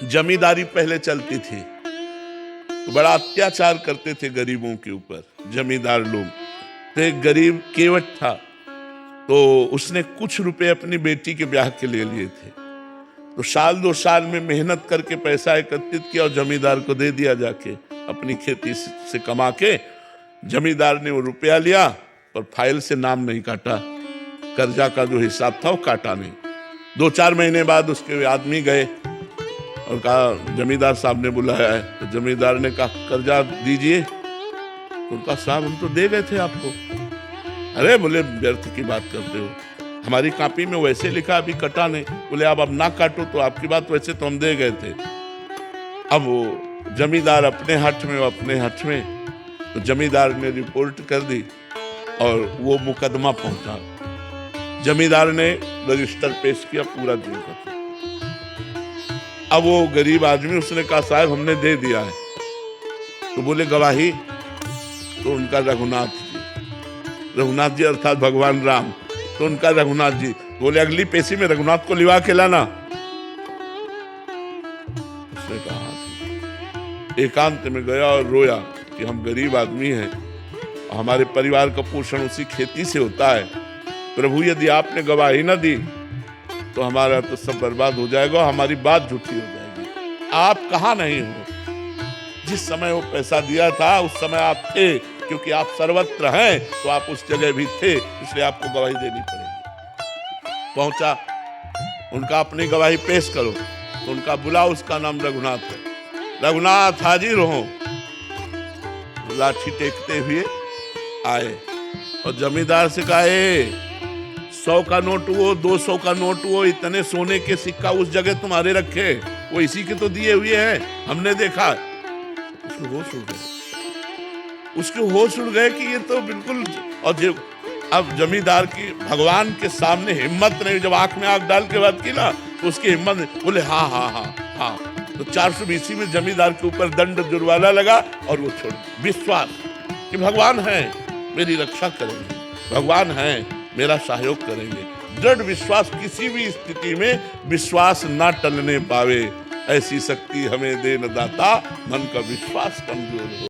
जमींदारी पहले चलती थी तो बड़ा अत्याचार करते थे गरीबों के ऊपर जमींदार लोग। तो एक गरीब केवट था, तो उसने कुछ रुपए अपनी बेटी के ब्याह के लिए लिए थे। तो साल 2 साल में मेहनत करके पैसा एकत्रित किया और जमींदार को दे दिया जाके, अपनी खेती से कमा के। जमींदार ने वो रुपया लिया पर फाइल से नाम नहीं काटा, कर्जा का जो हिसाब था वो काटा नहीं। 2-4 महीने बाद उसके आदमी गए और कहा जमींदार साहब ने बुलाया है। तो जमींदार ने कहा कर्जा दीजिए। तो उनका साहब हम तो दे गए थे आपको। अरे बोले व्यर्थ की बात करते हो, हमारी कॉपी में वैसे लिखा अभी कटा नहीं। बोले अब ना काटो तो आपकी बात, वैसे तो हम दे गए थे। अब वो जमींदार अपने हठ में तो जमींदार ने रिपोर्ट कर दी और वो मुकदमा पहुंचा। जमींदार ने रजिस्टर पेश किया पूरा दिन का। अब वो गरीब आदमी, उसने कहा साहब हमने दे दिया है। तो बोले गवाही? तो उनका रघुनाथ जी अर्थात भगवान राम। तो उनका रघुनाथ जी। बोले अगली पेशी में रघुनाथ को लिवा के लाना। उसने कहा एकांत में गया और रोया कि हम गरीब आदमी हैं, हमारे परिवार का पोषण उसी खेती से होता है। प्रभु यदि आपने गवाही न दी तो हमारा तो सब बर्बाद हो जाएगा, हमारी बात झूठी हो जाएगी। आप कहाँ नहीं हो? जिस समय वो पैसा दिया था उस समय आप थे, क्योंकि आप सर्वत्र हैं तो आप उस जगह भी थे, इसलिए आपको गवाही देनी पड़ेगी। पहुंचा, उनका अपनी गवाही पेश करो। तो उनका बुला, उसका नाम रघुनाथ है। रघुनाथ हाजिर हो। लाठी टेकते हुए आए और जमींदार से कहा 100 का नोट हुआ, 200 का नोट हुआ, इतने सोने के सिक्का उस जगह तुम्हारे रखे, वो इसी के तो दिए हुए हैं, हमने देखा। उसके होश उड़ गए कि ये तो बिल्कुल। और अब जमींदार की भगवान के सामने हिम्मत नहीं, जब आंख में आंख डाल के बात की ना तो उसकी हिम्मत नहीं। बोले हाँ। तो 420 में जमींदार के ऊपर दंड जुर्माना लगा और वो छोड़। विश्वास कि भगवान है मेरी रक्षा करेंगे, भगवान है मेरा सहयोग करेंगे। दृढ़ विश्वास, किसी भी स्थिति में विश्वास ना टलने पावे, ऐसी शक्ति हमें दे न दाता, मन का विश्वास कमजोर हो।